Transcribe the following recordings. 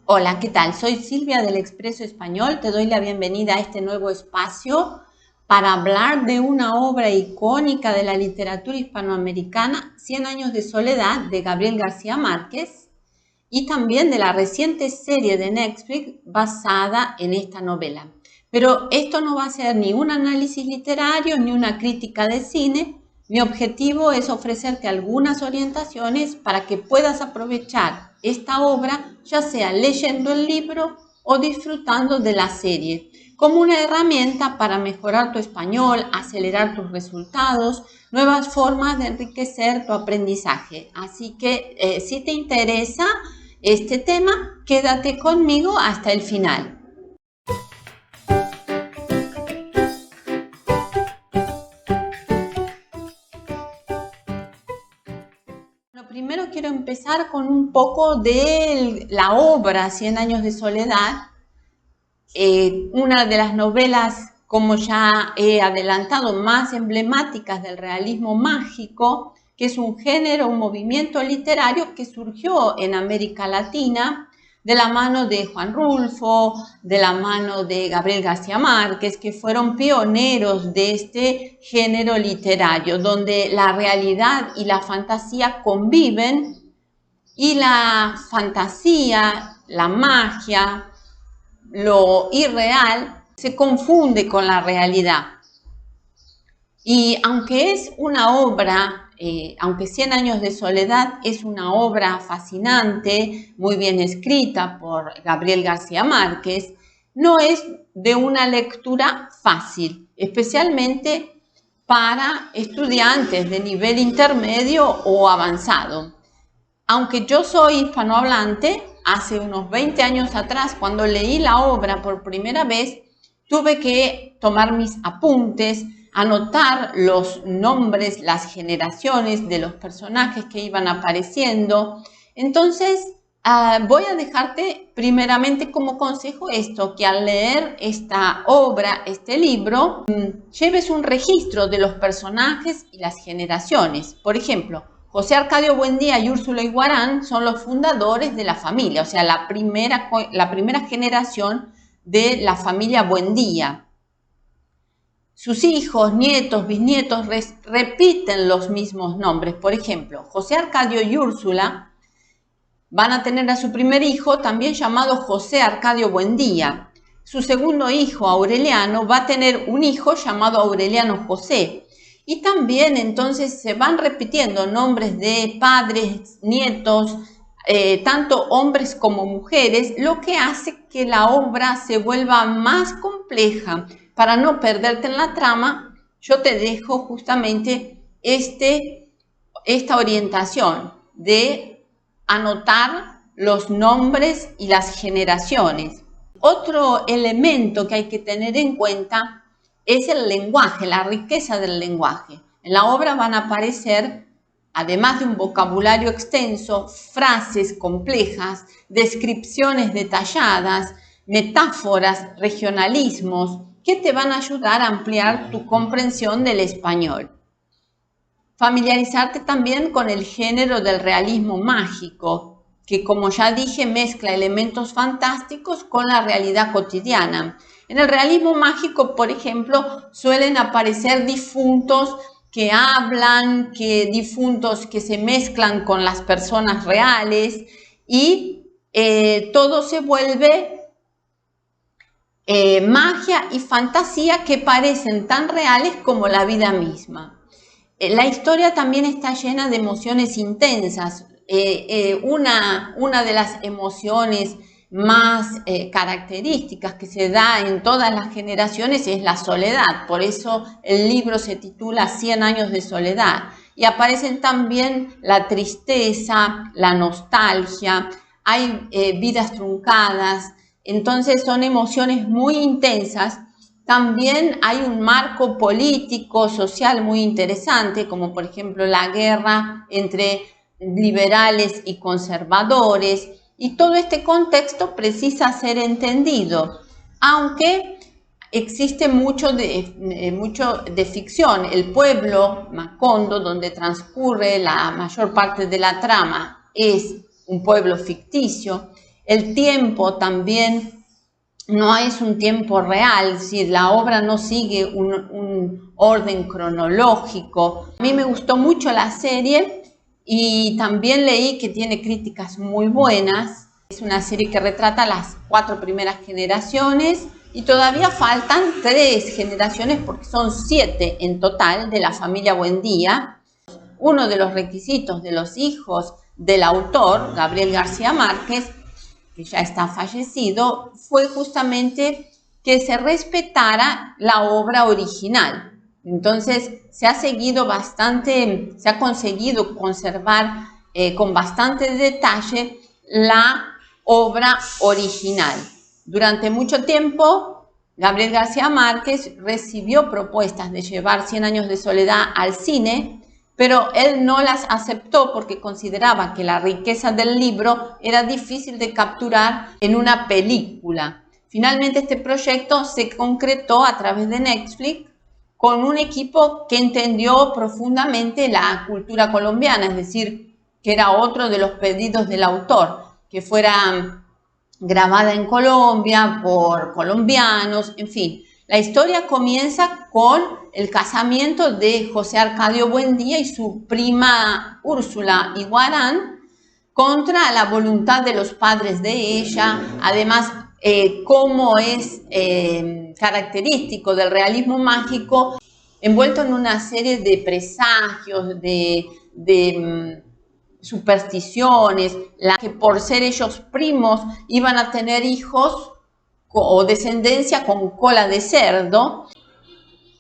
Hola, ¿qué tal? Soy Silvia del Expreso Español. Te doy la bienvenida a este nuevo espacio para hablar de una obra icónica de la literatura hispanoamericana, Cien años de soledad, de Gabriel García Márquez, y también de la reciente serie de Netflix basada en esta novela. Pero esto no va a ser ni un análisis literario ni una crítica de cine. Mi objetivo es ofrecerte algunas orientaciones para que puedas aprovechar esta obra, ya sea leyendo el libro o disfrutando de la serie, como una herramienta para mejorar tu español, acelerar tus resultados, nuevas formas de enriquecer tu aprendizaje. Así que si te interesa este tema, quédate conmigo hasta el final. Primero quiero empezar con un poco de la obra Cien años de soledad, una de las novelas, como ya he adelantado, más emblemáticas del realismo mágico, que es un género, un movimiento literario que surgió en América Latina de la mano de Juan Rulfo, de la mano de Gabriel García Márquez, que fueron pioneros de este género literario, donde la realidad y la fantasía conviven y la fantasía, la magia, lo irreal se confunde con la realidad. Y aunque es una obra, aunque Cien años de soledad es una obra fascinante, muy bien escrita por Gabriel García Márquez, no es de una lectura fácil, especialmente para estudiantes de nivel intermedio o avanzado. Aunque yo soy hispanohablante, hace unos 20 años atrás, cuando leí la obra por primera vez, tuve que tomar mis apuntes, anotar los nombres, las generaciones de los personajes que iban apareciendo. Entonces, voy a dejarte primeramente como consejo esto, que al leer esta obra, este libro, lleves un registro de los personajes y las generaciones. Por ejemplo, José Arcadio Buendía y Úrsula Iguarán son los fundadores de la familia, o sea, la primera generación de la familia Buendía. Sus hijos, nietos, bisnietos repiten los mismos nombres. Por ejemplo, José Arcadio y Úrsula van a tener a su primer hijo también llamado José Arcadio Buendía. Su segundo hijo, Aureliano, va a tener un hijo llamado Aureliano José. Y también entonces se van repitiendo nombres de padres, nietos, tanto hombres como mujeres, lo que hace que la obra se vuelva más compleja. Para no perderte en la trama, yo te dejo justamente esta orientación de anotar los nombres y las generaciones. Otro elemento que hay que tener en cuenta es el lenguaje, la riqueza del lenguaje. En la obra van a aparecer, además de un vocabulario extenso, frases complejas, descripciones detalladas, metáforas, regionalismos, que te van a ayudar a ampliar tu comprensión del español. Familiarizarte también con el género del realismo mágico, que como ya dije mezcla elementos fantásticos con la realidad cotidiana. En el realismo mágico, por ejemplo, suelen aparecer difuntos que hablan, difuntos que se mezclan con las personas reales y todo se vuelve magia y fantasía que parecen tan reales como la vida misma. La historia también está llena de emociones intensas. Una de las emociones más características que se da en todas las generaciones es la soledad. Por eso el libro se titula Cien años de soledad. Y aparecen también la tristeza, la nostalgia, hay vidas truncadas. Entonces son emociones muy intensas. También hay un marco político, social muy interesante, como por ejemplo la guerra entre liberales y conservadores, y todo este contexto precisa ser entendido, aunque existe mucho de ficción. El pueblo Macondo, donde transcurre la mayor parte de la trama, es un pueblo ficticio. El tiempo también no es un tiempo real, si la obra no sigue un orden cronológico. A mí me gustó mucho la serie y también leí que tiene críticas muy buenas. Es una serie que retrata las 4 primeras generaciones y todavía faltan 3 generaciones porque son 7 en total de la familia Buendía. Uno de los requisitos de los hijos del autor, Gabriel García Márquez, que ya está fallecido, fue justamente que se respetara la obra original. Entonces se ha conseguido conservar con bastante detalle la obra original. Durante mucho tiempo, Gabriel García Márquez recibió propuestas de llevar 100 años de soledad al cine, pero él no las aceptó porque consideraba que la riqueza del libro era difícil de capturar en una película. Finalmente este proyecto se concretó a través de Netflix con un equipo que entendió profundamente la cultura colombiana, es decir, que era otro de los pedidos del autor, que fuera grabada en Colombia por colombianos, en fin. La historia comienza con el casamiento de José Arcadio Buendía y su prima Úrsula Iguarán contra la voluntad de los padres de ella. Además, como es característico del realismo mágico, envuelto en una serie de presagios, de supersticiones, que por ser ellos primos iban a tener hijos o descendencia con cola de cerdo,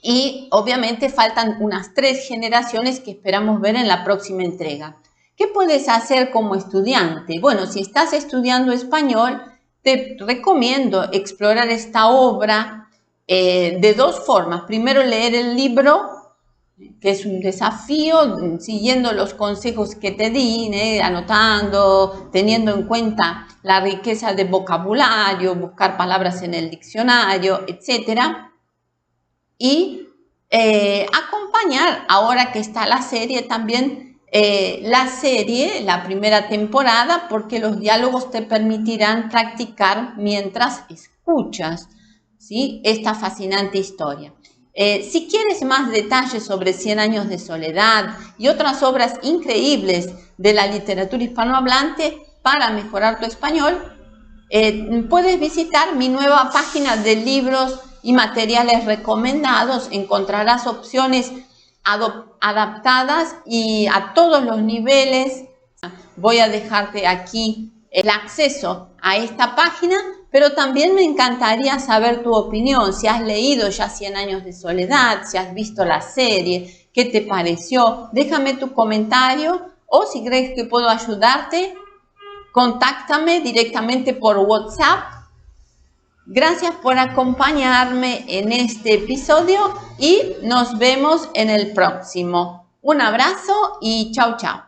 y obviamente faltan unas 3 generaciones que esperamos ver en la próxima entrega. ¿Qué puedes hacer como estudiante? Bueno, si estás estudiando español, te recomiendo explorar esta obra de 2 formas. Primero, leer el libro, que es un desafío, siguiendo los consejos que te di, anotando, teniendo en cuenta la riqueza de vocabulario, buscar palabras en el diccionario, etc. Y acompañar, ahora que está la serie también, la primera temporada, porque los diálogos te permitirán practicar mientras escuchas, ¿sí?, esta fascinante historia. Si quieres más detalles sobre 100 años de soledad y otras obras increíbles de la literatura hispanohablante para mejorar tu español, puedes visitar mi nueva página de libros y materiales recomendados. Encontrarás opciones adaptadas y a todos los niveles. Voy a dejarte aquí el acceso a esta página, pero también me encantaría saber tu opinión, si has leído ya 100 años de soledad, si has visto la serie, qué te pareció. Déjame tu comentario, o si crees que puedo ayudarte, contáctame directamente por WhatsApp. Gracias por acompañarme en este episodio y nos vemos en el próximo. Un abrazo y chao, chao.